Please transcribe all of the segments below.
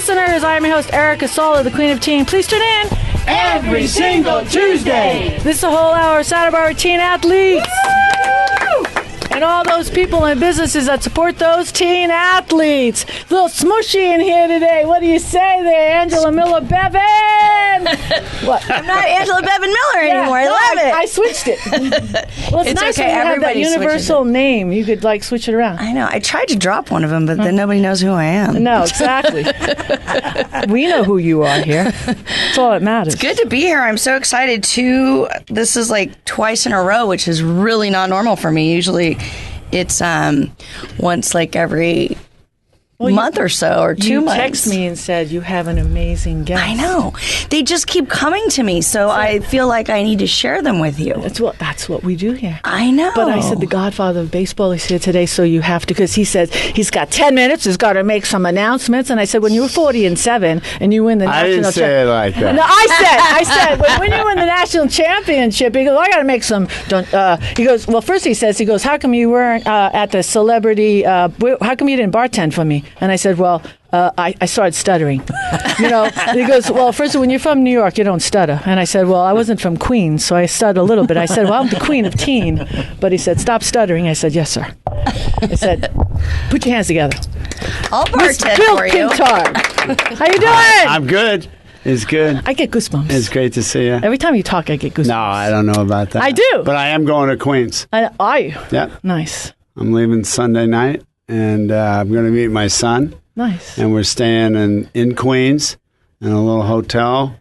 listeners. I am your host, Erica Salda, the Queen of Teen. Please tune in every single Tuesday. This is a whole hour of Saturday Bar teen athletes. And all those people and businesses that support those teen athletes. A little smushy in here today. What do you say there, Angela Miller Bevan? What? I'm not Angela Bevan Miller anymore. I love it. I switched it. Well, it's nice when you have that universal name. You could switch it around. I know. I tried to drop one of them, but then nobody knows who I am. No, exactly. We know who you are here. That's all that matters. It's good to be here. I'm so excited too. This is like twice in a row, which is really not normal for me. Usually it's once like every month or so, or 2 months. You text me and said you have an amazing guest. I know. They just keep coming to me, so I feel like I need to share them with you. That's what we do here. I know. But I said the godfather of baseball is here today, so you have to, because he says he's got 10 minutes, he's got to make some announcements. And I said, when you were 40-7 and you win the national I didn't say it like that. No, I said, when you win the national championship, he goes, I got to make some. He goes, well, first he goes, how come you weren't at the celebrity? How come you didn't bartend for me? And I said, well, I started stuttering. He goes, well, first, when you're from New York, you don't stutter. And I said, well, I wasn't from Queens, so I stuttered a little bit. I said, well, I'm the Queen of Teen. But he said, stop stuttering. I said, yes, sir. I said, put your hands together. I'll bartend for you. Pintard. How you doing? I'm good. It's good. I get goosebumps. It's great to see you. Every time you talk, I get goosebumps. No, I don't know about that. I do. But I am going to Queens. Are you? Yeah. Nice. I'm leaving Sunday night, and I'm going to meet my son. Nice. And we're staying in Queens in a little hotel.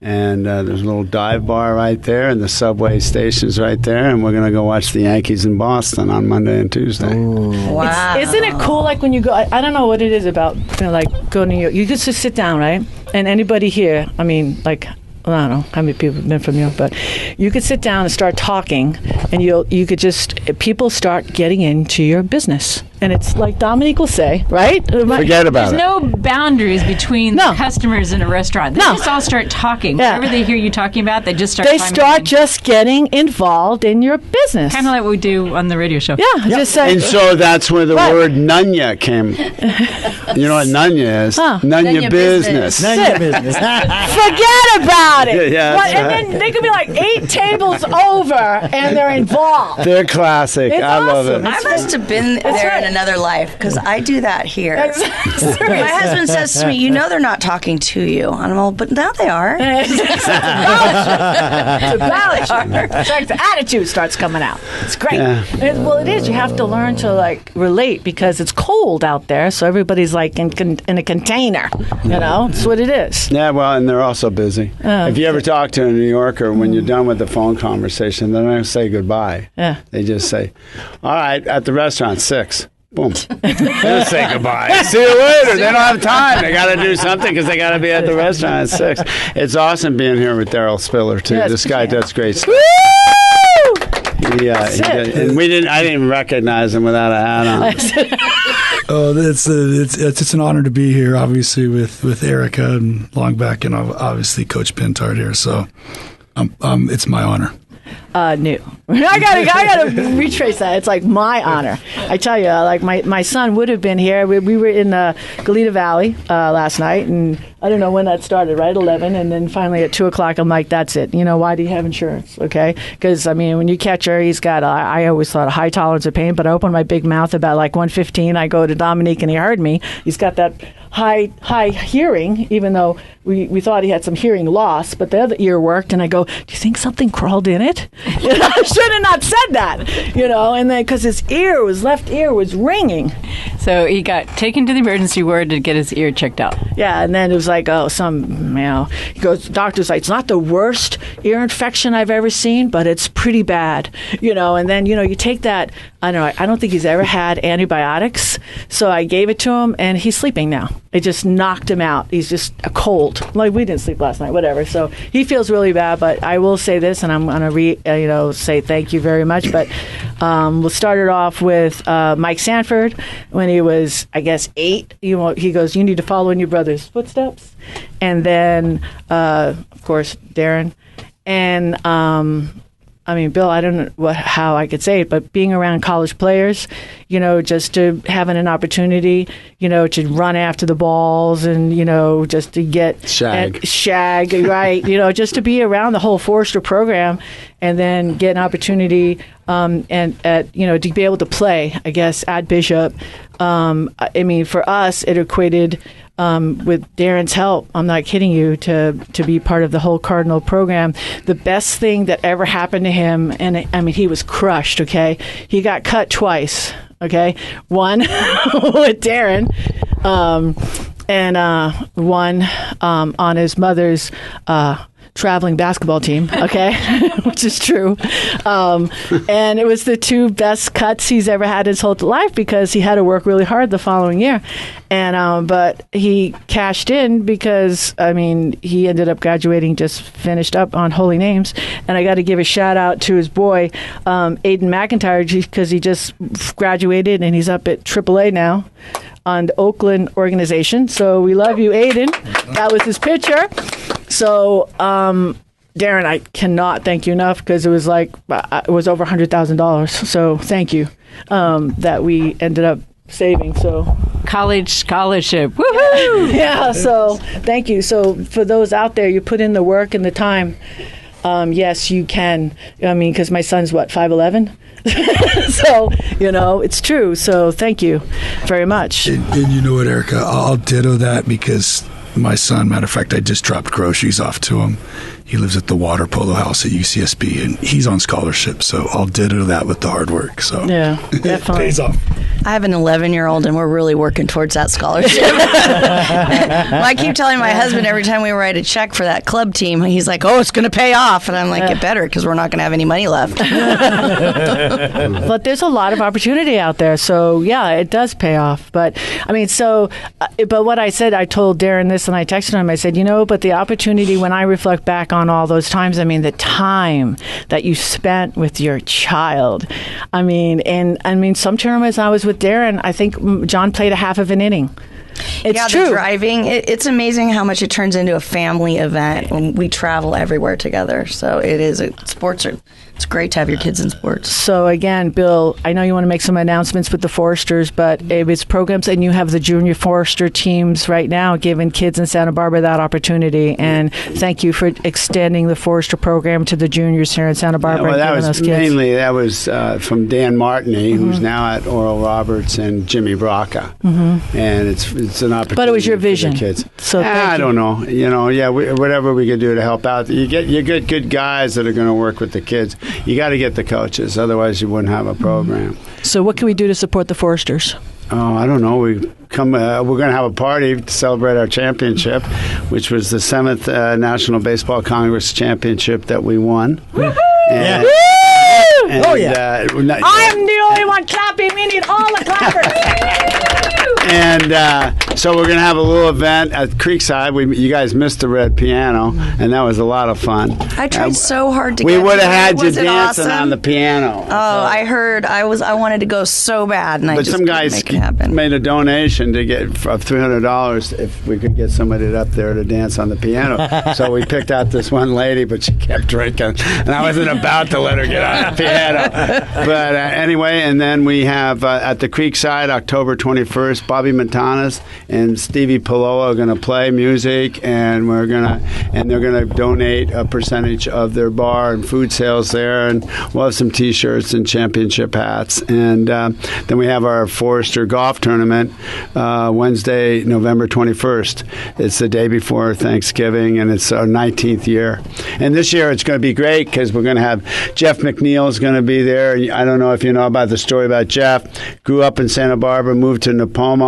And there's a little dive bar right there, and the subway station's right there. And we're going to go watch the Yankees in Boston on Monday and Tuesday. Ooh. Wow. Isn't it cool, like, when you go, I don't know what it is about, like, going to New York. You just sit down, right? And anybody here, I mean, like, well, I don't know how many people have been from New York, but you could sit down and start talking, and you could just, people start getting into your business. And it's like Dominique will say, right? Forget about There's it. no boundaries between the customers in a restaurant. They just all start talking. Yeah. Whatever they hear you talking about, they just start They talking. start just getting involved in your business. Kind of like what we do on the radio show. Yeah. Just say, And so that's where the word Nunya came. You know what Nunya is? Nunya business. None of your business. forget about it. Yeah, What, and then they could be like 8 tables over, and they're involved. They're classic. It's I love awesome. it. I must have been there right. in another life, because I do that here. My husband says to me, you know they're not talking to you. And I'm all, but now they are. It's like the attitude starts coming out. It's great. Yeah. Well, it is. You have to learn to relate, because it's cold out there, so everybody's like in a container. That's what it is. Yeah, well, and they're also busy. If you ever talk to a New Yorker, when you're done with the phone conversation, they don't say goodbye. Yeah. They just say, all right, at the restaurant, 6. Boom. They don't say goodbye. See you later. They don't have time. They got to do something because they got to be at the restaurant at 6. It's awesome being here with Derron Spiller, too. Yes. This guy does great stuff. Yeah, and I didn't even recognize him without a hat on. Oh, it's an honor to be here, obviously, with Erica and long back, and obviously Coach Pintard here. So, it's my honor. New. I gotta retrace that. It's like my honor. I tell you, like my son would have been here. We were in Goleta Valley last night, and I don't know when that started, right? 11, and then finally at 2:00, I'm like, that's it. Why do you have insurance? Okay, because I mean, when you catch her, he's got. I always thought a high tolerance of pain, but I opened my big mouth about like 115. I go to Dominique, and he heard me. He's got that high hearing, even though we thought he had some hearing loss, but the other ear worked, and I go, do you think something crawled in it? I should have not said that, and then because his left ear was ringing. So he got taken to the emergency ward to get his ear checked out. Yeah, and then it was like, he goes, the doctor's like, it's not the worst ear infection I've ever seen, but it's pretty bad, and then, you take that, I don't think he's ever had antibiotics, so I gave it to him, and he's sleeping now. It just knocked him out. He's just a cold. Like, we didn't sleep last night, whatever. So he feels really bad, but I will say this, and I'm going to say thank you very much. But we'll start it off with Mike Sanford. When he was, I guess, 8, he goes, you need to follow in your brother's footsteps. And then, of course, Derron. And I mean, Bill, I don't know how I could say it, but being around college players, you know, just to having an opportunity, you know, to run after the balls and, you know, just to get shag, right? You know, just to be around the whole Forrester program and then get an opportunity and you know, to be able to play, I guess, at Bishop. I mean, for us, it equated with Derron's help, I'm not kidding you, to be part of the whole Cardinal program. The best thing that ever happened to him, and I mean, he was crushed, okay? He got cut twice, okay? One with Derron, and one on his mother's traveling basketball team, okay, which is true. And it was the two best cuts he's ever had his whole life because he had to work really hard the following year. And but he cashed in because, I mean, he ended up graduating, just finished up on Holy Names. And I got to give a shout out to his boy, Aiden McIntyre, because he just graduated and he's up at AAA now on the Oakland organization. So we love you, Aiden. That was his picture. So, Derron, I cannot thank you enough because it was like, it was over $100,000. So thank you that we ended up saving. So college scholarship. Woohoo! Yeah, so thank you. So for those out there, you put in the work and the time. Yes, you can. I mean, because my son's, what, 5'11"? So, you know, it's true. So thank you very much. And you know what, Erica? I'll ditto that because my son, matter of fact, I just dropped groceries off to him. He lives at the water polo house at UCSB, and he's on scholarship. So I'll ditto that with the hard work. So yeah, definitely. Pays off. I have an 11-year-old, and we're really working towards that scholarship. I keep telling my husband every time we write a check for that club team, he's like, "Oh, it's going to pay off," and I'm like, "It better, because we're not going to have any money left." But there's a lot of opportunity out there, so yeah, it does pay off. But I mean, but what I said, I told Derron this, and I texted him. I said, you know, but the opportunity, when I reflect back on all those times, I mean, the time that you spent with your child. I mean, some tournaments I was with Derron, I think John played a half of an inning. It's true. The driving, it's amazing how much it turns into a family event when we travel everywhere together. So it's great to have your kids in sports. So again, Bill, I know you want to make some announcements with the Foresters, but it's programs, and you have the junior Forester teams right now giving kids in Santa Barbara that opportunity. And thank you for extending the Forester program to the juniors here in Santa Barbara. Yeah, well, that was from Dan Martini, Mm-hmm. who's now at Oral Roberts, and Jimmy Braca. Mm-hmm. And it's an opportunity. But it was your vision. For the kids. So I don't know. You know, yeah, whatever we could do to help out. You get good guys that are going to work with the kids. You got to get the coaches, otherwise you wouldn't have a program. So what can we do to support the Foresters? Oh, I don't know. We're going to have a party to celebrate our championship, which was the 7th National Baseball Congress Championship that we won. Woohoo! And, and, oh yeah! I am the only one clapping. We need all the clappers. And so we're going to have a little event at Creekside. You guys missed the red piano, and that was a lot of fun. I tried so hard to we get would have had you Wasn't dancing awesome? on the piano. Oh, I heard. I wanted to go so bad, and I But just some couldn't guys make it happen. made a donation to get of $300 if we could get somebody up there to dance on the piano. So we picked out this one lady, but she kept drinking, and I wasn't about to let her get on the piano. But anyway, and then we have at the Creekside, October 21st, Bobby Montanas and Stevie Paloa are going to play music, and they're going to donate a percentage of their bar and food sales there, and we'll have some T-shirts and championship hats. And then we have our Forester golf tournament Wednesday, November 21st. It's the day before Thanksgiving, and it's our 19th year. And this year it's going to be great because we're going to have Jeff McNeil is going to be there. I don't know if you know about the story about Jeff. Grew up in Santa Barbara, moved to Napomo.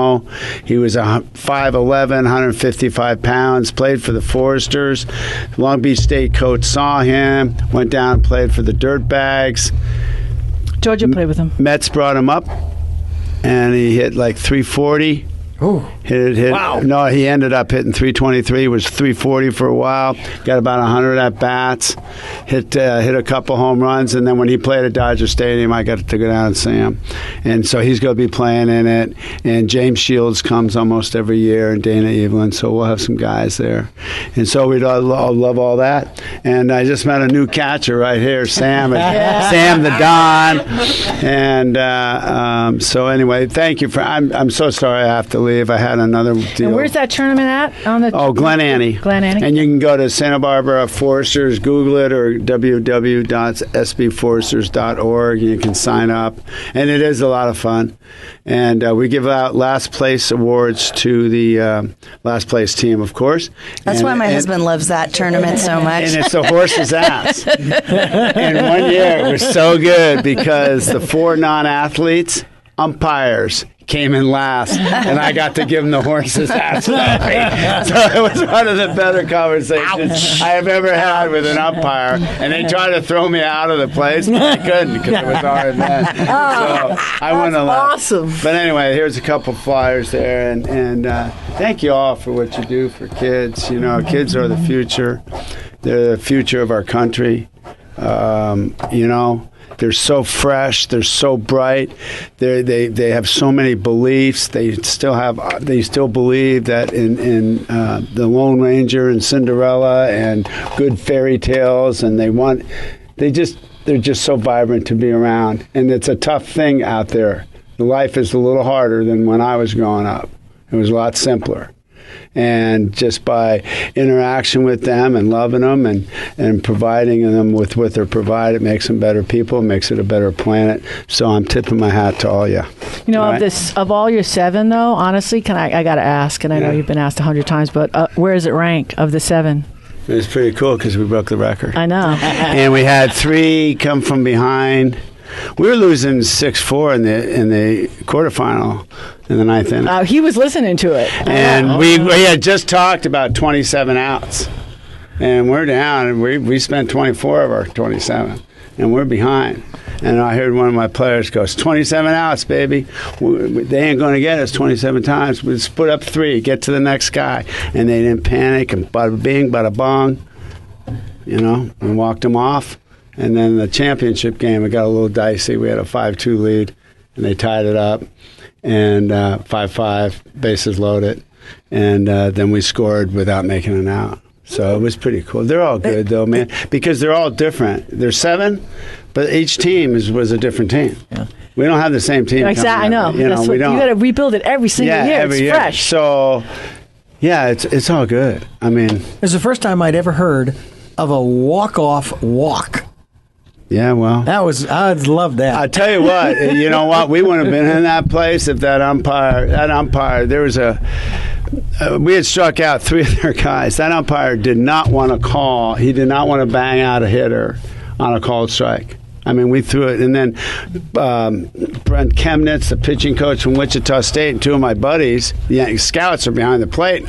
He was 5'11", 155 pounds, played for the Foresters. Long Beach State coach saw him, went down and played for the Dirtbags. Georgia played with him. Mets brought him up, and he hit like 340. Oh. Hit. Wow. No, he ended up hitting 323. Was 340 for a while. Got about 100 at bats. Hit a couple home runs, and then when he played at Dodger Stadium, I got to go down and see him. And so he's going to be playing in it. And James Shields comes almost every year, and Dana Evelyn. So we'll have some guys there. And so we'd all love all that. And I just met a new catcher right here, Sam. Sam the Don. And so anyway, thank you for. I'm so sorry I have to leave. I had another deal. And where's that tournament at? Glen Annie. Glen Annie. And you can go to Santa Barbara Foresters, Google it, or www.sbforesters.org. You can sign up. And it is a lot of fun. And we give out last place awards to the last place team, of course. That's why my husband loves that tournament so much. And it's the horse's ass. And one year it was so good because the 4 non-athletes, umpires, came in last, and I got to give them the horse's ass. So it was one of the better conversations I have ever had with an umpire. And they tried to throw me out of the place, but I couldn't because it was our event. So I won a lot. Awesome. But anyway, here's a couple flyers there, and thank you all for what you do for kids. You know, kids are the future. They're the future of our country. You know. They're so fresh. They're so bright. They have so many beliefs. They still believe that in the Lone Ranger and Cinderella and good fairy tales, and they're just so vibrant to be around. And it's a tough thing out there. Life is a little harder than when I was growing up. It was a lot simpler. And just by interaction with them and loving them and providing them with what they're provided, makes them better people, makes it a better planet. So I'm tipping my hat to all you. You know, of all your 7, though, honestly, I got to ask, and I know you've been asked 100 times, but where does it rank of the 7? It was pretty cool because we broke the record. I know. And we had 3 come from behind. We were losing 6-4 in the quarterfinal in the 9th inning. He was listening to it. And we had just talked about 27 outs. And we're down, and we spent 24 of our 27. And we're behind. And I heard one of my players go, 27 outs, baby. They ain't going to get us 27 times. We'll split up 3, get to the next guy. And they didn't panic, and bada bing, bada bong, you know, and walked them off. And then the championship game, it got a little dicey. We had a 5-2 lead, and they tied it up, and 5-5, bases loaded. And then we scored without making an out. So it was pretty cool. They're all good, though, man, because they're all different. There's 7, but each team was a different team. Yeah. We don't have the same team. Exactly, I know. We don't. You got to rebuild it every single year. Every it's year. Fresh. So, yeah, it's all good. I mean, it's the first time I'd ever heard of a walk-off walk. Yeah, well, I'd love that. I tell you what, you know what? We wouldn't have been in that place if that umpire. There was we had struck out 3 of their guys. That umpire did not want to call. He did not want to bang out a hitter on a called strike. I mean, we threw it. And then Brent Chemnitz, the pitching coach from Wichita State, and 2 of my buddies, the scouts are behind the plate.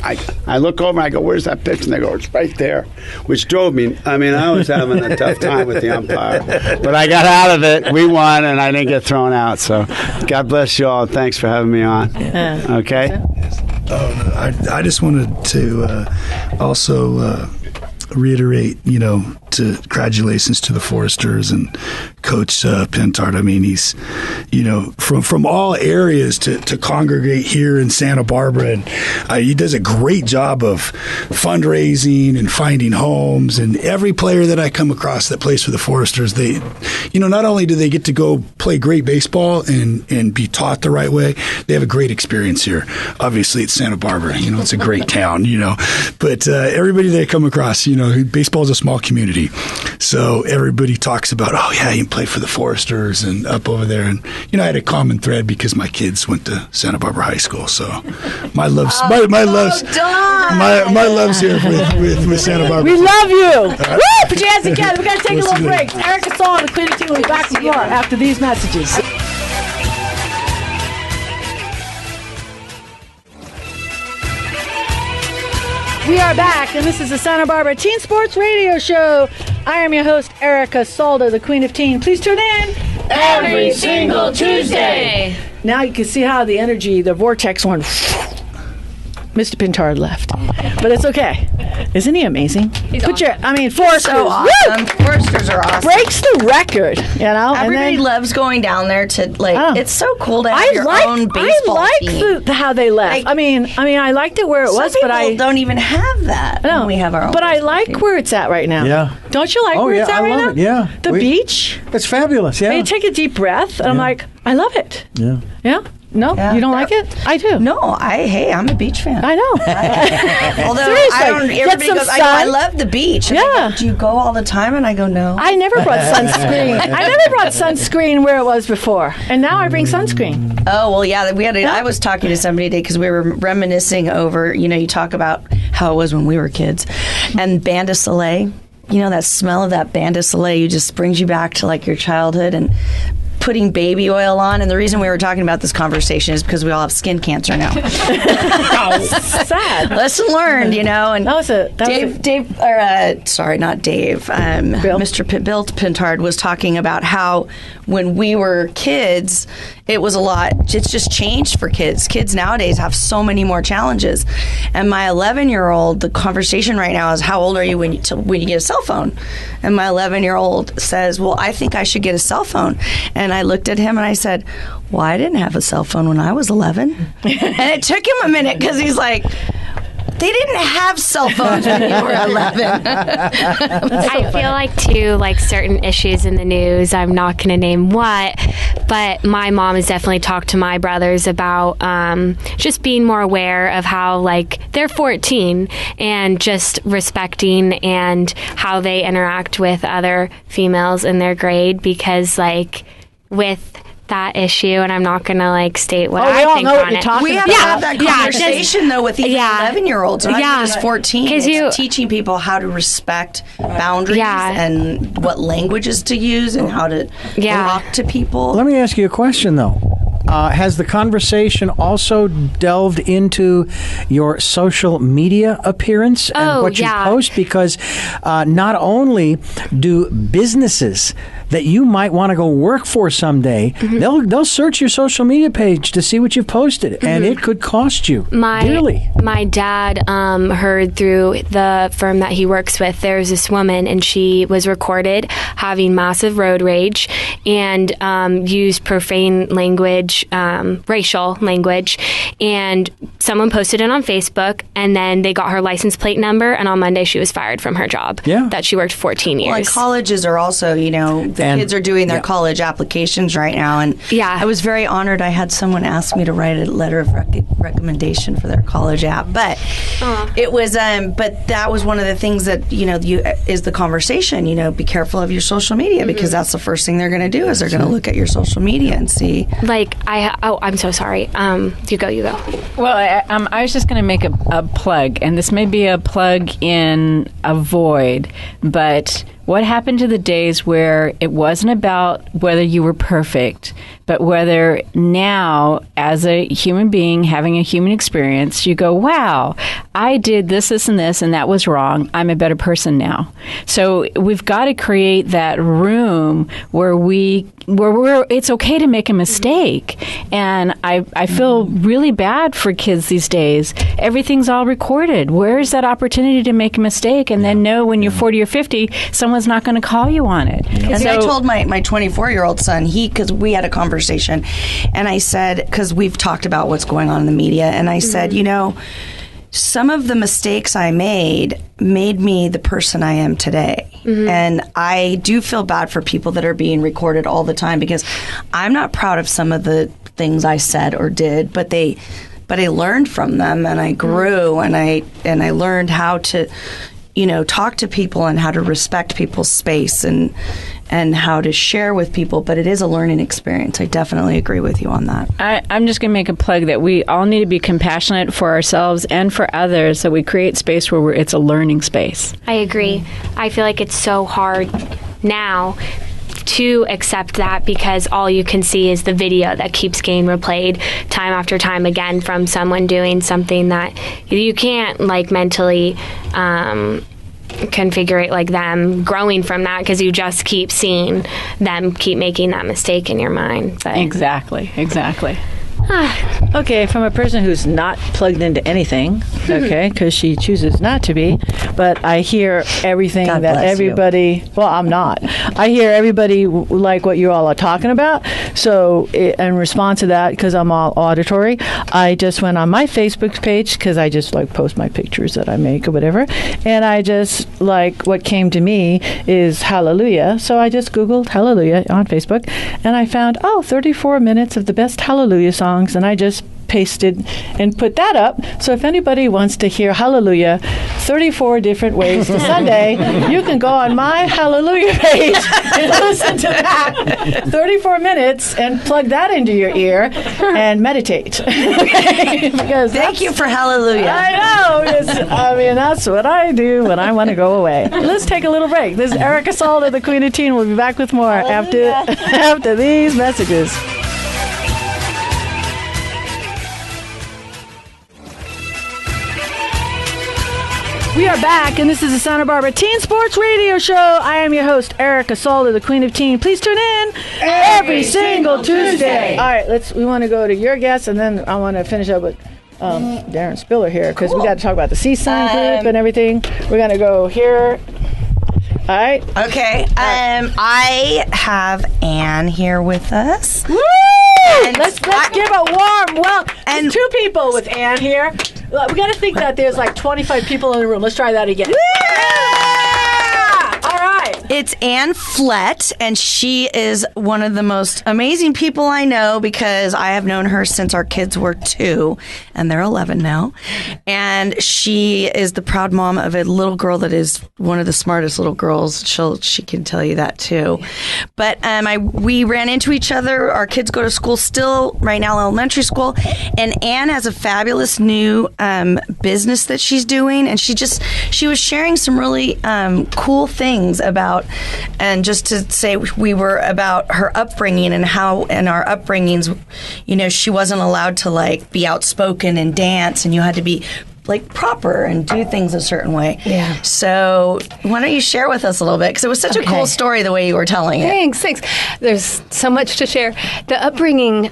I look over and I go, where's that pitch? And they go, it's right there, which drove me. I mean, I was having a tough time with the umpire. But I got out of it. We won, and I didn't get thrown out. So God bless you all. Thanks for having me on. Okay? I just wanted to also reiterate, congratulations to the Foresters and Coach Pintard. I mean, he's, from all areas to congregate here in Santa Barbara, and he does a great job of fundraising and finding homes. And every player that I come across that plays for the Foresters, they, not only do they get to go play great baseball and be taught the right way, they have a great experience here. Obviously, it's Santa Barbara. It's a great town. But everybody that I come across, baseball is a small community. So everybody talks about, oh yeah, you can play for the Foresters and up over there. And I had a common thread because my kids went to Santa Barbara High School. So my love's here with Santa Barbara. We love you. Woo! Put your hands together. We got to take a little break. Erica Salda, the Queen of Teen, will be back with more after these messages. We are back, and this is the Santa Barbara Teen Sports Radio Show. I am your host, Erica Salda, the Queen of Teen. Please tune in every single Tuesday. Now you can see how the energy, the vortex went. Mr. Pintard left, but it's okay. Isn't he amazing? Foresters. So awesome. Foresters are awesome. Breaks the record, you know. Everybody loves going down there to it's so cool to have your own baseball team. How they left. Like, I liked it where it was, but I don't even have that. No, we have our own. But I like where it's at right now. Yeah. Don't you like where it's at right now? I love it. Yeah. The beach. It's fabulous. Yeah. You take a deep breath, and I'm like, I love it. Yeah. Yeah. No, you don't like it? I do. No, I'm a beach fan. I know. Although Seriously, everybody goes, I love the beach. And yeah. Do you go all the time? And I go, no. I never brought sunscreen. I never brought sunscreen where it was before, and now I bring sunscreen. Oh well, yeah. I was talking to somebody today because we were reminiscing over. You talk about how it was when we were kids, and Bain de Soleil. That smell of that Bain de Soleil just brings you back to like your childhood and putting baby oil on. And the reason we were talking about this conversation is because we all have skin cancer now. Sad. Lesson learned, And Mr. Bill Pintard was talking about how when we were kids, it was a lot. It's just changed for kids. Kids nowadays have so many more challenges. And my 11-year-old, the conversation right now is, how old are you when you get a cell phone? And my 11-year-old says, well, I think I should get a cell phone. And I looked at him and I said, well, I didn't have a cell phone when I was 11. And it took him a minute because he's like, they didn't have cell phones when you were 11. I feel like, too, certain issues in the news, I'm not going to name what, but my mom has definitely talked to my brothers about just being more aware of how, they're 14 and just respecting and how they interact with other females in their grade because, with that issue, and I'm not going to state what I think on it. We have to have that conversation though with even 11-year-olds. And I think it's 14. It's teaching people how to respect boundaries and what languages to use and how to talk to people. Let me ask you a question though. Has the conversation also delved into your social media appearance and what you post? Because not only do businesses that you might want to go work for someday, they'll search your social media page to see what you've posted, and it could cost you dearly. My dad heard through the firm that he works with, there's this woman, and she was recorded having massive road rage and used profane language, racial language, and someone posted it on Facebook, and then they got her license plate number, and on Monday she was fired from her job that she worked 14 years. Well, and colleges are also, kids are doing their college applications right now, and I was very honored. I had someone ask me to write a letter of recommendation for their college app, but it was, but that was one of the things that is the conversation. Be careful of your social media because that's the first thing they're going to do is they're going to look at your social media and see. I'm so sorry. You go. Well, I was just going to make a plug, and this may be a plug in a void, but what happened to the days where it wasn't about whether you were perfect, but whether now, as a human being having a human experience, you go, wow, I did this, and this, and that was wrong. I'm a better person now. So we've got to create that room where it's okay to make a mistake. And I feel really bad for kids these days. Everything's all recorded. Where's that opportunity to make a mistake and then know when you're 40 or 50, someone's not going to call you on it? So, I told my 24-year-old son, because we had a conversation, and I said, because we've talked about what's going on in the media, and I said, some of the mistakes I made me the person I am today. And I do feel bad for people that are being recorded all the time because I'm not proud of some of the things I said or did, but I learned from them, and I grew, and I learned how to talk to people and how to respect people's space and how to share with people, but it is a learning experience. I definitely agree with you on that. I'm just going to make a plug that we all need to be compassionate for ourselves and for others, so we create space where it's a learning space. I agree. I feel like it's so hard now to accept that because all you can see is the video that keeps getting replayed time after time again from someone doing something that you can't mentally configure like them growing from that because you just keep seeing them keep making that mistake in your mind. But Exactly. Okay, from a person who's not plugged into anything, okay, because she chooses not to be, but I hear everything God that bless everybody, well, I'm not. I hear everybody like what you all are talking about. So in response to that, because I'm all auditory, I just went on my Facebook page, because I just like post my pictures that I make or whatever, and I just like what came to me is Hallelujah. So I just Googled Hallelujah on Facebook, and I found, 34 minutes of the best Hallelujah songs, and I just pasted and put that up. So if anybody wants to hear Hallelujah 34 different ways to Sunday, you can go on my Hallelujah page and listen to that 34 minutes and plug that into your ear and meditate. Because Thank you for Hallelujah. I know. That's what I do when I want to go away. Let's take a little break. This is Erica Salda, the Queen of Teen. We'll be back with more after these messages. We are back, and this is the Santa Barbara Teen Sports Radio Show. I am your host, Erica Salda, the Queen of Teen. Please tune in every single Tuesday. All right, we want to go to your guest, and then I want to finish up with Derron Spiller here, because we got to talk about the CSUN group and everything. We're going to go here. All right. Okay. I have Anne here with us. Woo! Let's give a warm welcome. And 2 people with Anne here. We got to think that there's like 25 people in the room. Let's try that again. Yeah! All right. It's Anne Flett, and she is one of the most amazing people I know, because I have known her since our kids were 2, and they're 11 now. And she is the proud mom of a little girl that is one of the smartest little girls. She can tell you that too. But we ran into each other. Our kids go to school still right now, elementary school, and Anne has a fabulous new business that she's doing, and she was sharing some really cool things about, and just to say, we were about her upbringing and how in our upbringings, she wasn't allowed to like be outspoken and dance, and you had to be like proper and do things a certain way. Yeah. So why don't you share with us a little bit, because it was such a cool story the way you were telling it. Thanks. There's so much to share. The upbringing,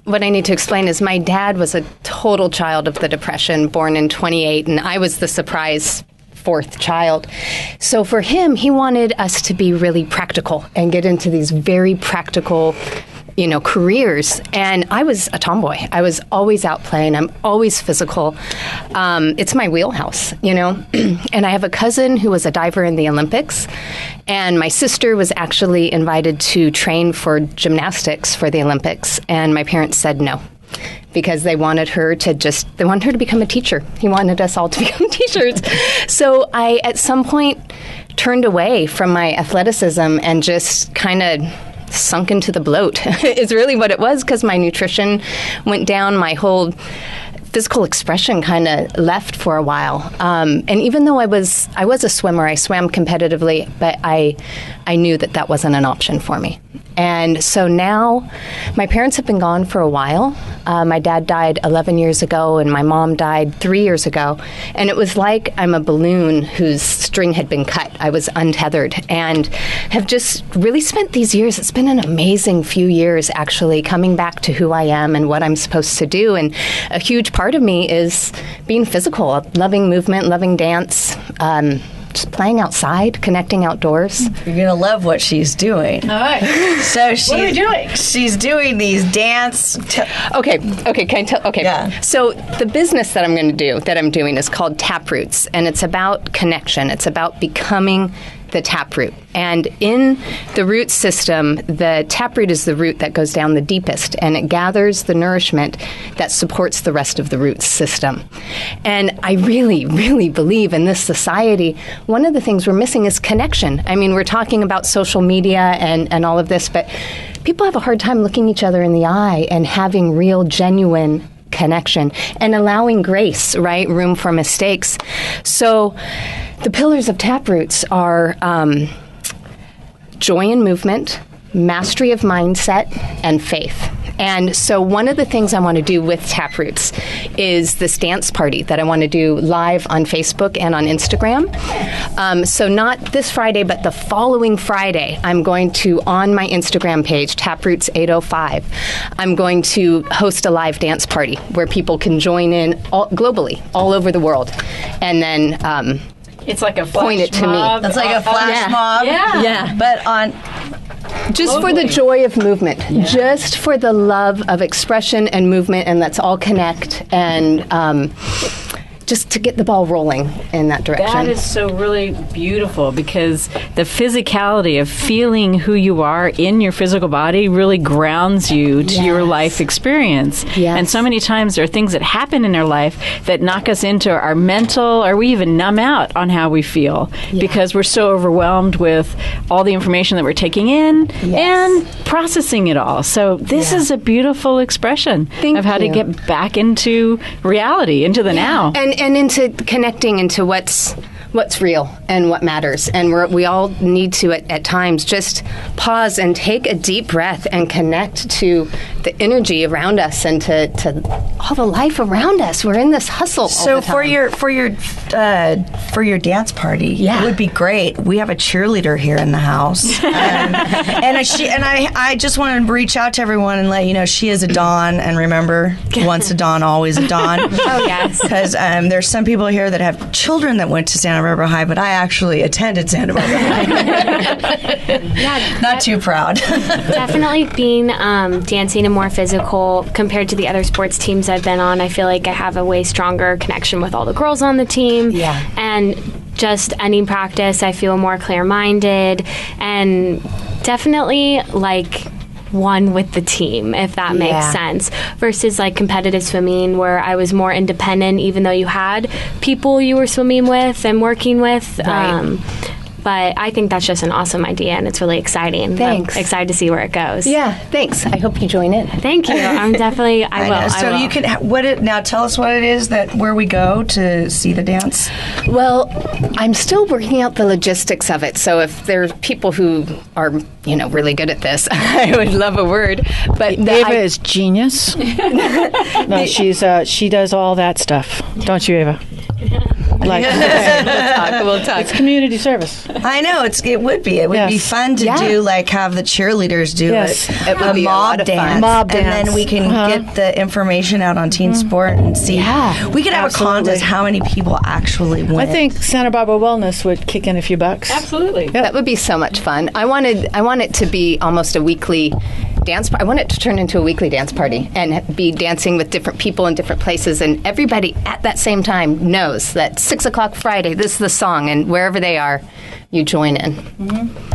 what I need to explain is my dad was a total child of the Depression, born in 28, and I was the surprise 4th child. So for him, he wanted us to be really practical and get into these very practical careers. And I was a tomboy. I was always out playing. I'm always physical. It's my wheelhouse, And I have a cousin who was a diver in the Olympics. And my sister was actually invited to train for gymnastics for the Olympics. And my parents said no, because they wanted her to become a teacher. He wanted us all to become teachers. So I, at some point, turned away from my athleticism and just kind of sunk into the bloat is really what it was, because my nutrition went down. My whole physical expression kind of left for a while. And even though I was a swimmer, I swam competitively, but I knew that wasn't an option for me. And so now my parents have been gone for a while. My dad died 11 years ago, and my mom died 3 years ago. And it was like I'm a balloon whose string had been cut. I was untethered, and have just really spent these years. It's been an amazing few years, actually, coming back to who I am and what I'm supposed to do. And a huge part of me is being physical, loving movement, loving dance, just playing outside, connecting outdoors. You're going to love what she's doing. All right. So what are we doing? She's doing these dance. Okay. Can I tell? Okay. Yeah. So the business that I'm doing is called Taproots, and it's about connection. It's about becoming the taproot. And in the root system, the taproot is the root that goes down the deepest, and it gathers the nourishment that supports the rest of the root system. And I really, really believe in this society, one of the things we're missing is connection. I mean, we're talking about social media and all of this, but people have a hard time looking each other in the eye and having real, genuine connection and allowing grace, right? Room for mistakes. So the pillars of Taproots are joy in movement, mastery of mindset, and faith. And so one of the things I want to do with Taproots is this dance party that I want to do live on Facebook and on Instagram. So not this Friday, but the following Friday, I'm going to, on my Instagram page, Taproots 805, I'm going to host a live dance party where people can join in globally, all over the world. And then it's like a flash point it to mob. me. It's like a flash mob. Yeah. But on just for the joy of movement, just for the love of expression and movement, and let's all connect and just to get the ball rolling in that direction. That is so really beautiful, because the physicality of feeling who you are in your physical body really grounds you to your life experience. Yes. And so many times there are things that happen in our life that knock us into our mental, or we even numb out on how we feel because we're so overwhelmed with all the information that we're taking in and processing it all. So this is a beautiful expression of how to get back into reality, into the now. And into connecting into what's real and what matters. And we all need to, at times, just pause and take a deep breath and connect to the energy around us and to all the life around us. We're in this hustle all the time. for your dance party, it would be great. We have a cheerleader here in the house, and I just wanted to reach out to everyone and let you know she is a Dawn, and remember, once a Dawn, always a Dawn. Oh, yes. Because there's some people here that have children that went to Santa Barbara High, but I actually attended Santa Barbara High. Not too proud. Definitely being dancing and more physical compared to the other sports teams I've been on. I feel like I have a way stronger connection with all the girls on the team. Yeah. And just ending practice, I feel more clear-minded and definitely like one with the team, if that makes sense, versus like competitive swimming where I was more independent, even though you had people you were swimming with and working with. Right. But I think that's just an awesome idea, and it's really exciting. Thanks. I'm excited to see where it goes. Yeah, thanks. I hope you join in. Thank you. I'm definitely, I will. So I will. you can, now tell us what it is where we go to see the dance. Well, I'm still working out the logistics of it. So if there's people who are, really good at this, I would love a word. But Ava is genius. No, she does all that stuff. Don't you, Ava? Like, we'll talk. It's community service. I know it would be. It would be fun to do, have the cheerleaders do It would be a mob lot of dance, fun. Mob dance. and then we can get the information out on Teen Sport and see. Yeah, we could have a contest. How many people actually win? I think Santa Barbara Wellness would kick in a few bucks. Absolutely. That would be so much fun. I want it to be almost a weekly dance. I want it to turn into a weekly dance party and be dancing with different people in different places, and everybody at that same time knows that 6:00 Friday, this is the song, and wherever they are, you join in.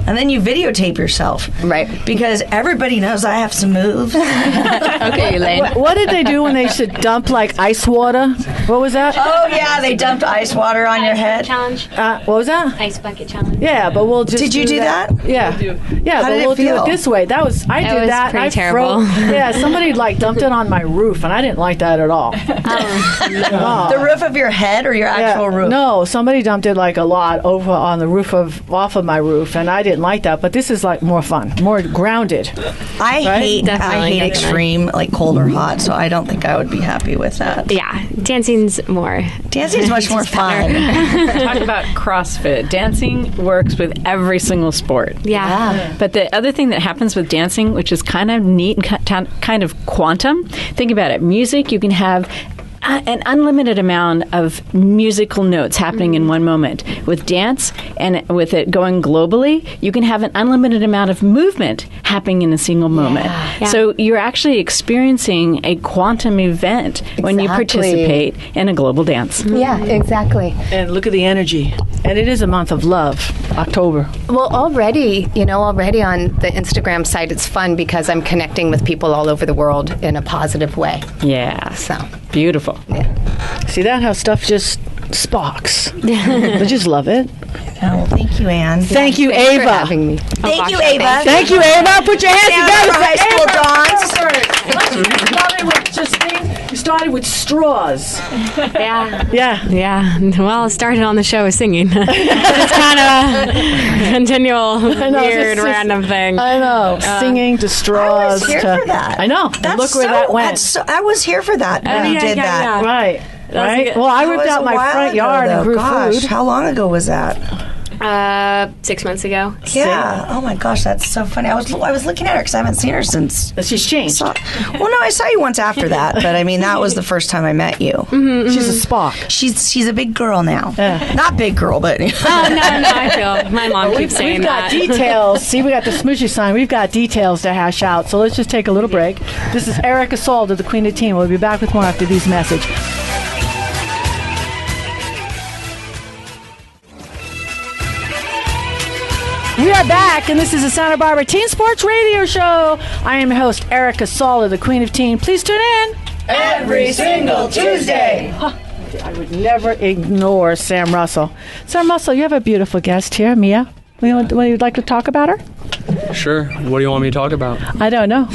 And then you videotape yourself. Right. Because everybody knows I have some moves. Okay, Elaine. What did they do when they used to dump ice water? What was that? Oh, yeah, they dumped ice water on your head. Challenge. What was that? Ice bucket challenge. Yeah, but we'll just. Did you do that? Yeah, yeah, How but did it we'll feel? do it this way. I did was that. pretty I terrible. Yeah, somebody dumped it on my roof, and I didn't like that at all. The roof of your head or your actual roof? No, somebody dumped it a lot over on the roof off of my roof, and I didn't like that. But this is more fun, more grounded. I hate Definitely. extreme cold or hot, so I don't think I would be happy with that. Yeah, dancing's more. Dancing's much more fun. Talk about CrossFit. Dancing works with every single sport. Yeah. But the other thing that happens with dancing, which is kind of neat and kind of quantum, think about it. Music, you can have an unlimited amount of musical notes happening in one moment. With dance and with it going globally, you can have an unlimited amount of movement happening in a single moment. Yeah. So you're actually experiencing a quantum event when you participate in a global dance. Yeah, exactly. And look at the energy. And it is a month of love, October. Well, already on the Instagram site, it's fun because I'm connecting with people all over the world in a positive way. Yeah. So Beautiful. See that? How stuff just Sparks. I just love it. Oh, well, thank you, Anne. Thank you, Thanks Ava. for having me. Thank you, Ava. Thank you, Ava. Put your hands together for High School Dons. You started with straws. Yeah. Yeah. Well, it started on the show with singing. It's kind of a continual, weird, random thing. I know. Singing to straws. I was here for that. I know. Look where that went. I was here for that when you did that. Right. Right. Well, I ripped out my front yard and grew food. How long ago was that? 6 months ago. Yeah. Oh my gosh, that's so funny. I was looking at her because I haven't seen her since. She's changed. Well, no, I saw you once after that, but I mean that was the first time I met you. She's a Spock. She's a big girl now. Yeah. Not big girl, but. Oh no, I feel my mom keeps saying that. We've got details. See, we got the smooshy sign. We've got details to hash out. So let's just take a little break. This is Erica Salda, the Queen of Teen. We'll be back with more after these messages. We are back, and this is the Santa Barbara Teen Sports Radio Show. I am your host, Erica Salda, the Queen of Teen. Please tune in Every single Tuesday. I would never ignore Sam Russell. Sam Russell, you have a beautiful guest here, Mia. Would you like to talk about her? Sure. What do you want me to talk about? I don't know.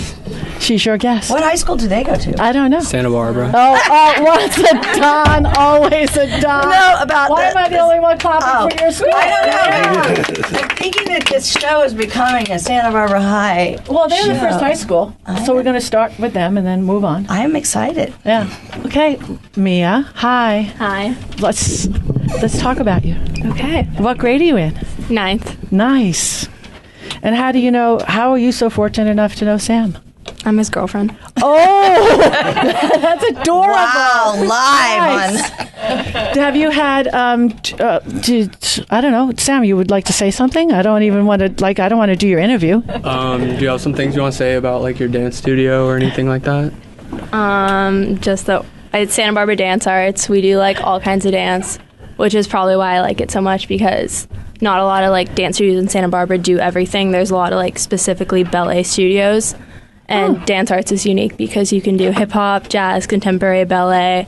She's your guest. What high school do they go to? I don't know. Santa Barbara. Oh, once a Don, always a Don. No, about Why am I the only one clapping for your school? I don't know. I'm thinking that this show is becoming a Santa Barbara High. Well, they're the first high school, so we're going to start with them and then move on. I'm excited. Yeah. Okay, Mia. Hi. Hi. Let's talk about you. Okay. What grade are you in? 9th. Nice. And how are you so fortunate enough to know Sam? I'm his girlfriend. Oh, that's adorable. Wow, live nice. Have you had, I don't know, Sam, you would like to say something? I don't want to do your interview. Do you have some things you want to say about like your dance studio or anything like that? Just that it's Santa Barbara Dance Arts. We do like all kinds of dance, which is probably why I like it so much, because not a lot of like dance studios in Santa Barbara do everything. There's a lot of like specifically ballet studios, and Dance Arts is unique because you can do hip hop, jazz, contemporary, ballet,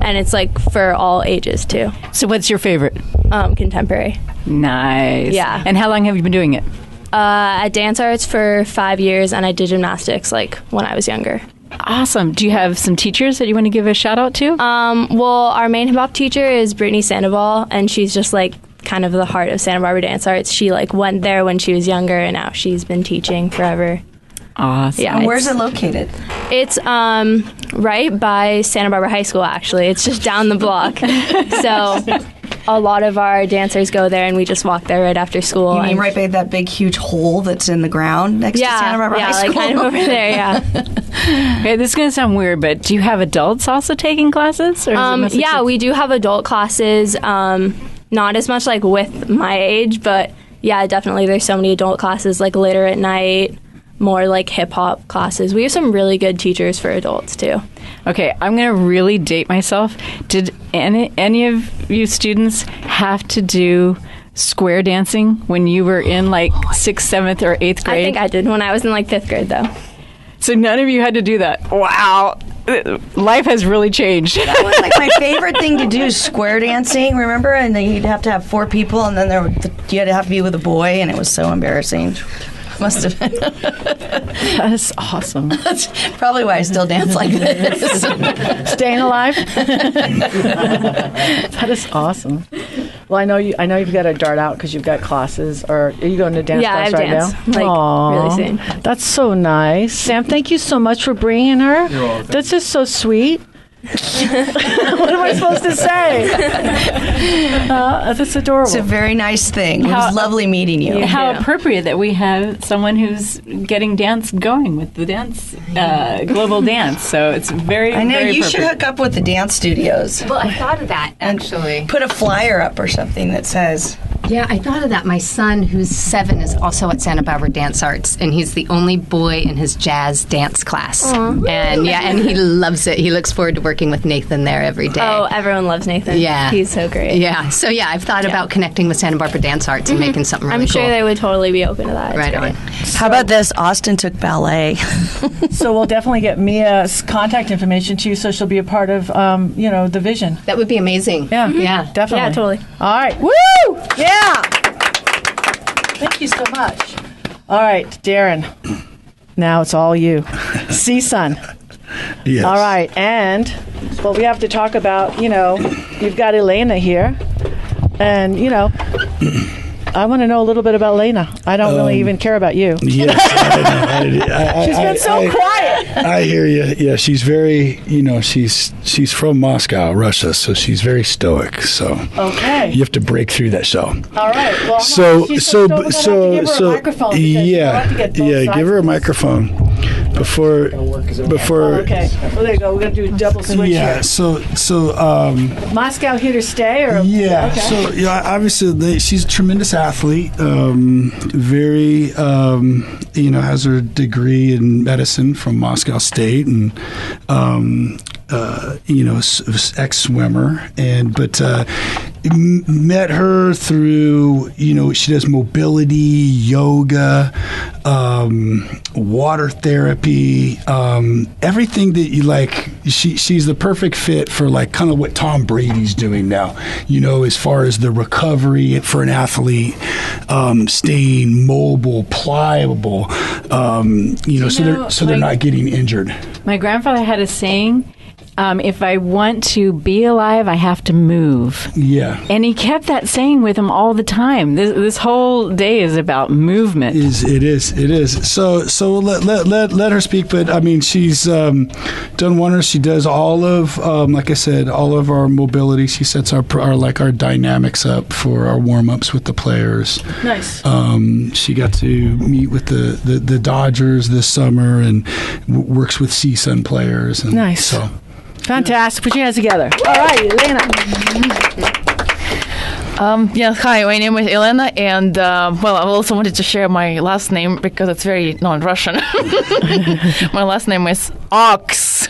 and it's like for all ages too. So what's your favorite? Contemporary. Nice. Yeah. And how long have you been doing it? At Dance Arts for 5 years, and I did gymnastics like when I was younger. Awesome. Do you have some teachers that you want to give a shout out to? Well, our main hip hop teacher is Brittany Sandoval, and she's just like kind of the heart of Santa Barbara Dance Arts. She like went there when she was younger, and now she's been teaching forever. Awesome. Yeah. And where's it located? It's right by Santa Barbara High School, actually. It's just down the block. So a lot of our dancers go there, and we just walk there right after school. You mean right by that big, huge hole that's in the ground next to Santa Barbara High School? Yeah, like kind of over there, yeah. Okay, this is going to sound weird, but do you have adults also taking classes? Or is it mostly Yeah, kids? we do have adult classes. Not as much like with my age, but yeah, definitely there's so many adult classes like later at night, more like hip-hop classes. We have some really good teachers for adults too. Okay, I'm going to really date myself. Did any of you students have to do square dancing when you were in like 6th, 7th, or 8th grade? I think I did when I was in like 5th grade though. So none of you had to do that. Wow. Life has really changed. That was like my favorite thing to do is square dancing, remember? And then you'd have to have 4 people, and then you had to have to be with a boy, and it was so embarrassing. Must have been. That is awesome. That's probably why I still dance like this. Staying alive? That is awesome. Well, I know you've got to dart out because you've got classes. Or are you going to dance class right now? Like Aww, really soon. That's so nice. Sam, thank you so much for bringing her. You're welcome. That's just so sweet. What am I supposed to say? That's adorable. It's a very nice thing. It was lovely meeting you. How appropriate that we have someone who's getting dance going with the dance, global dance. So it's very, I know, very you should appropriate. hook up with the dance studios. Well, I thought of that, actually. Put a flyer up or something that says... Yeah, I thought of that. My son, who's 7, is also at Santa Barbara Dance Arts, and he's the only boy in his jazz dance class. And he loves it. He looks forward to working with Nathan there every day. Oh, everyone loves Nathan. Yeah. He's so great. Yeah. So, I've thought about connecting with Santa Barbara Dance Arts and making something really I'm sure cool. they would totally be open to that. It's Right great. on. How about this? Austin took ballet. So we'll definitely get Mia's contact information to you, so she'll be a part of, the vision. That would be amazing. Yeah, Yeah. definitely. Yeah, totally. All right. Woo! Yeah. Thank you so much. All right, Derron. Now it's all you. CSUN. Yes. All right, and we have to talk about, you've got Elena here, and I want to know a little bit about Elena. I don't really even care about you. Yes, She's been so quiet. I hear you. Yeah, she's very, she's from Moscow, Russia, so she's very stoic. So okay, you have to break through that shell. All right. Well, give her a microphone before. Oh, okay. Well, there you go. We're gonna do a double switch. Yeah. Here. So. Moscow here to stay, or yeah. Okay. So obviously she's a tremendous athlete. Very has her degree in medicine from Moscow State, and ex-swimmer, but met her through, she does mobility, yoga, water therapy, everything that you like. She's the perfect fit for like kind of what Tom Brady's doing now, as far as the recovery for an athlete, staying mobile, pliable, so they're not getting injured. My grandfather had a saying, if I want to be alive, I have to move. Yeah. And he kept that saying with him all the time. This whole day is about movement. It is. So let her speak. But I mean, she's done wonders. She does all of, like I said, all of our mobility. She sets our dynamics up for our warm ups with the players. Nice. She got to meet with the Dodgers this summer and works with CSUN players. And nice. So. Fantastic. Put your hands together. All right, Elena. Yes, hi, my name is Elena, and I also wanted to share my last name because it's very non-Russian. My last name is OKs.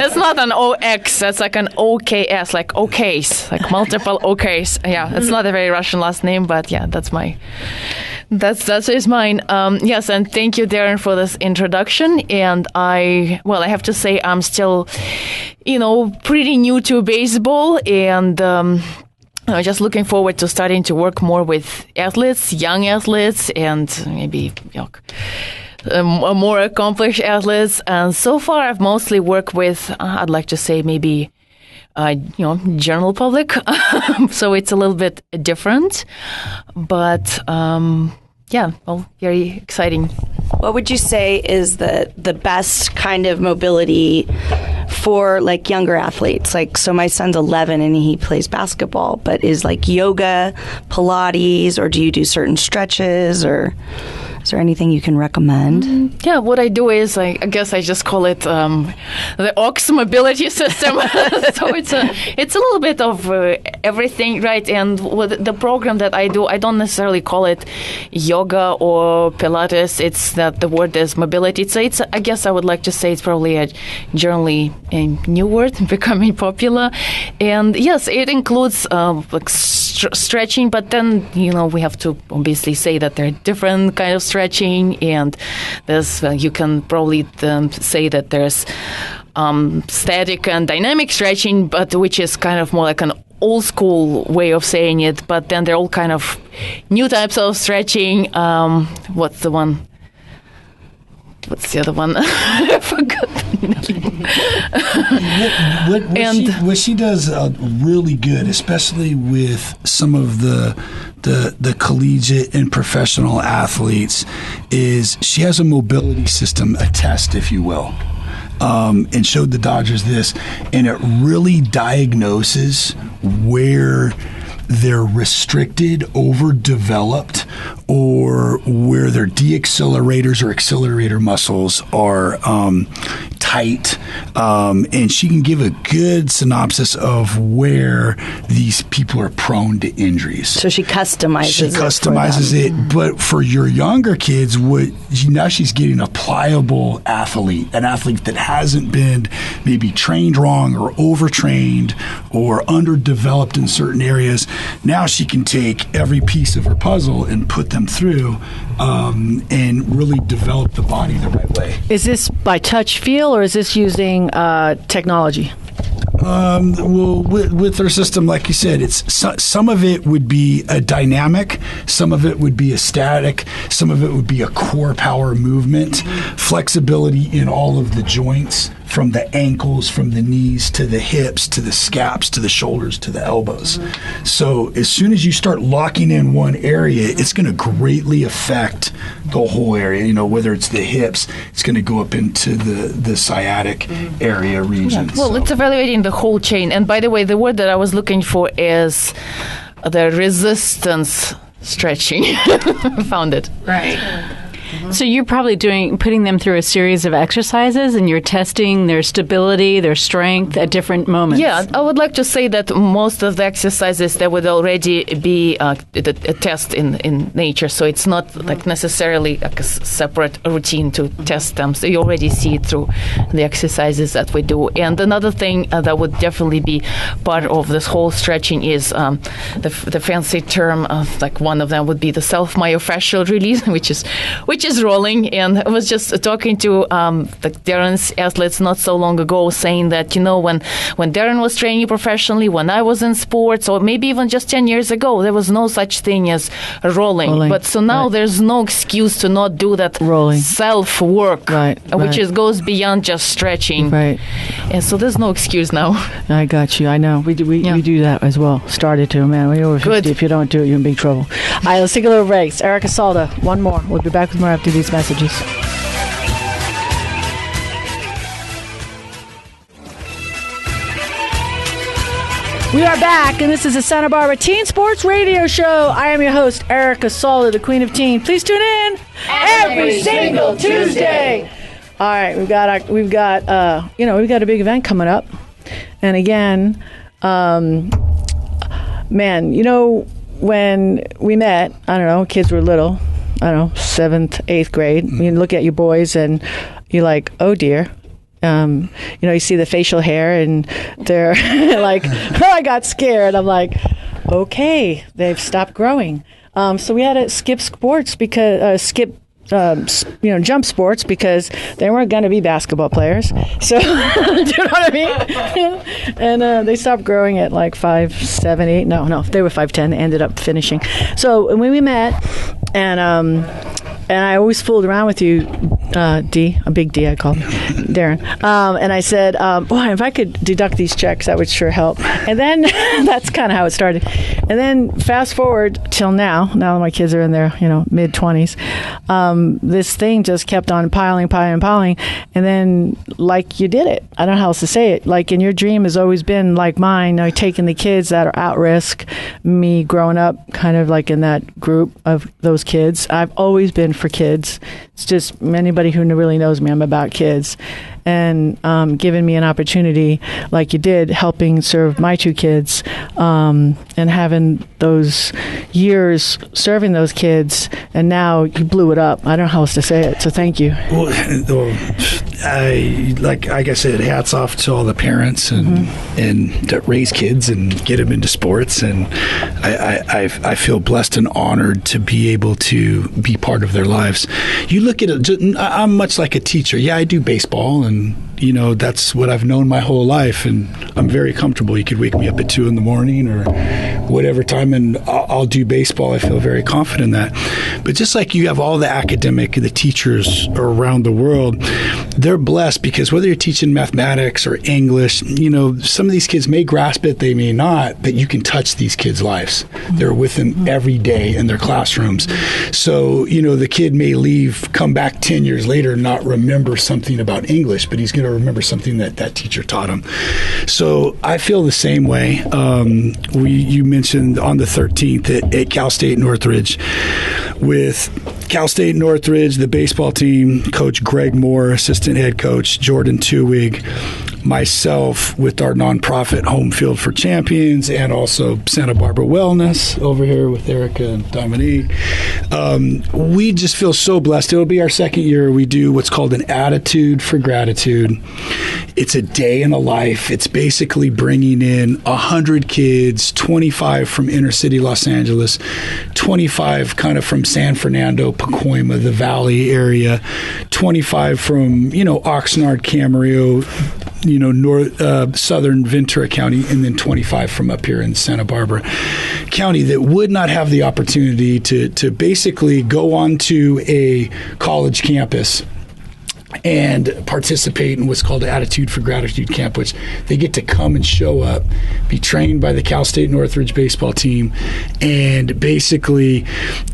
It's not an OX, it's like an OKS, like OKs, like multiple OKs. Yeah, it's not a very Russian last name, but yeah, that's mine. Yes, and thank you, Derron, for this introduction. And I have to say I'm still, pretty new to baseball, and just looking forward to starting to work more with athletes, young athletes, and maybe more accomplished athletes. And so far, I've mostly worked with, I'd like to say maybe, general public. So it's a little bit different, but very exciting. What would you say is the best kind of mobility for like younger athletes? Like, so my son's 11 and he plays basketball, but is like yoga, Pilates, or do you do certain stretches, or is there anything you can recommend? Yeah, what I do is I guess I just call it the OKS mobility system. So it's a little bit of everything, right? And with the program that I do, I don't necessarily call it yoga or Pilates. It's that the word is mobility. So I guess I would like to say it's probably generally a new word becoming popular. And yes, it includes stretching, but then we have to obviously say that there are different kind of stretching, and there's you can probably say that there's static and dynamic stretching, but which is kind of more like an old school way of saying it. But then they're all kind of new types of stretching. What's the other one? I forgot. What she does really good, especially with some of the collegiate and professional athletes, is she has a mobility system, a test, if you will, and showed the Dodgers this, and it really diagnoses where they're restricted, overdeveloped, or where their deaccelerators or accelerator muscles are height, and she can give a good synopsis of where these people are prone to injuries. So she customizes it. But for your younger kids, now she's getting a pliable athlete, an athlete that hasn't been maybe trained wrong or overtrained or underdeveloped in certain areas. Now she can take every piece of her puzzle and put them through and really develop the body the right way. Is this by touch feel, or is this using technology? Well, with our system, like you said, it's some of it would be a dynamic, some of it would be a static, some of it would be a core power movement, flexibility in all of the joints, from the ankles, from the knees to the hips, to the scaps, to the shoulders, to the elbows. So as soon as you start locking in one area, it's going to greatly affect the whole area. Whether it's the hips, it's going to go up into the sciatic area region. Well, it's evaluating the whole chain. And by the way, the word that I was looking for is the resistance stretching. Found it. Right. So you're probably putting them through a series of exercises, and you're testing their stability, their strength at different moments. Yeah, I would like to say that most of the exercises, there would already be a test in nature, so it's not like necessarily like a separate routine to test them. So you already see it through the exercises that we do. And another thing that would definitely be part of this whole stretching is the fancy term, like one of them would be the self-myofascial release, which is rolling. And I was just talking to the Derron's athletes not so long ago, saying that, when Derron was training professionally, when I was in sports, or maybe even just 10 years ago, there was no such thing as rolling. But so now there's no excuse to not do that self-work, which goes beyond just stretching. Right. And so there's no excuse now. I got you. I know. We do that as well. Started to, man. We're over 50. If you don't do it, you're in big trouble. All right, let's take a little break. Erica Salda, one more. We'll be back with more after these messages. We are back, and this is the Santa Barbara Teen Sports Radio Show. I am your host, Erica Salda, the Queen of Teen. Please tune in every single Tuesday. All right, we've got a big event coming up, and again, when we met, I don't know, kids were little. I don't know, 7th, 8th grade. You look at your boys and you're like, oh dear. You see the facial hair and they're like, oh, I got scared. I'm like, okay, they've stopped growing. So we had to skip sports jump sports because they weren't going to be basketball players. So, do you know what I mean? And they stopped growing at like 5, 7, 8. No, they were 5'10". They ended up finishing. So when we met, and I always fooled around with you, D, a big D I call Derron. And I said, boy, if I could deduct these checks, that would sure help. And then that's kind of how it started. And then fast forward till now my kids are in their, mid-20s, this thing just kept on piling. And then, like, you did it. I don't know how else to say it. Like, and your dream has always been like mine, taking the kids that are at risk, me growing up kind of like in that group of those kids. I've always been for kids. It's just anybody who really knows me, I'm about kids. And giving me an opportunity like you did, helping serve my 2 kids, and having those years serving those kids, and now you blew it up. I don't know how else to say it, so thank you. Well, like I said, hats off to all the parents and that raise kids and get them into sports, and I feel blessed and honored to be able to be part of their lives. You look at it, I'm much like a teacher. Yeah, I do baseball, and that's what I've known my whole life, and I'm very comfortable. You could wake me up at 2 a.m. or whatever time, and I'll do baseball. I feel very confident in that. But just like you have all the teachers around the world, they're blessed because whether you're teaching mathematics or English, some of these kids may grasp it, they may not, but you can touch these kids' lives. They're with them every day in their classrooms. So, the kid may leave, come back 10 years later, and not remember something about English, but he's going to remember something that teacher taught him. So I feel the same way. You mentioned on the 13th at Cal State Northridge with Cal State Northridge, the baseball team, Coach Greg Moore, assistant head coach, Jordan Tuwig, myself with our nonprofit Home Field for Champions, and also Santa Barbara Wellness over here with Erica and Dominique. We just feel so blessed. It'll be our second year. We do what's called an Attitude for Gratitude. It's a day in a life. It's basically bringing in 100 kids, 25 from inner city Los Angeles, 25 kind of from San Fernando, Pacoima, the Valley area, 25 from, Oxnard, Camarillo, southern Ventura County, and then 25 from up here in Santa Barbara County that would not have the opportunity to basically go onto a college campus and participate in what's called Attitude for Gratitude Camp, which they get to come and show up, be trained by the Cal State Northridge baseball team, and basically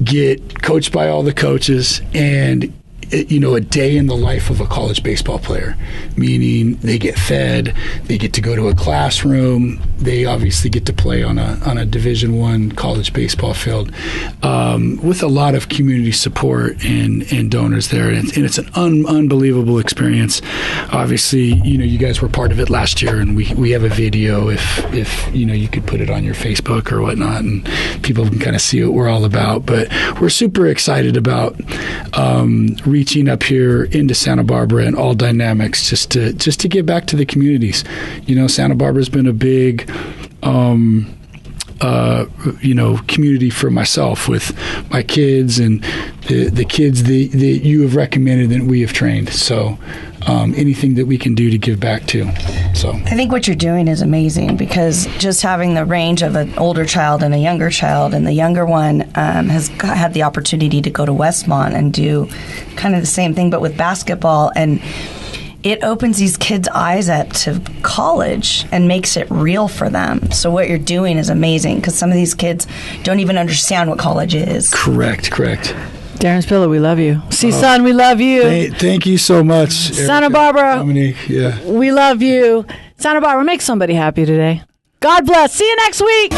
get coached by all the coaches and a day in the life of a college baseball player, meaning they get fed, they get to go to a classroom, they obviously get to play on a Division I college baseball field with a lot of community support and donors there, and it's an unbelievable experience. Obviously, you guys were part of it last year, and we have a video if you could put it on your Facebook or whatnot, and people can kind of see what we're all about. But we're super excited about reaching up here into Santa Barbara and all dynamics just to give back to the communities. Santa Barbara's been a big community for myself with my kids and the kids that you have recommended and we have trained. So anything that we can do to give back to. So I think what you're doing is amazing, because just having the range of an older child and a younger child, and the younger one has had the opportunity to go to Westmont and do kind of the same thing but with basketball, and it opens these kids' eyes up to college and makes it real for them. So what you're doing is amazing, because some of these kids don't even understand what college is. Correct. Derron Spiller, we love you. Son, we love you. Thank you so much, Santa Barbara, Dominique. Yeah, we love you. Santa Barbara, make somebody happy today. God bless. See you next week.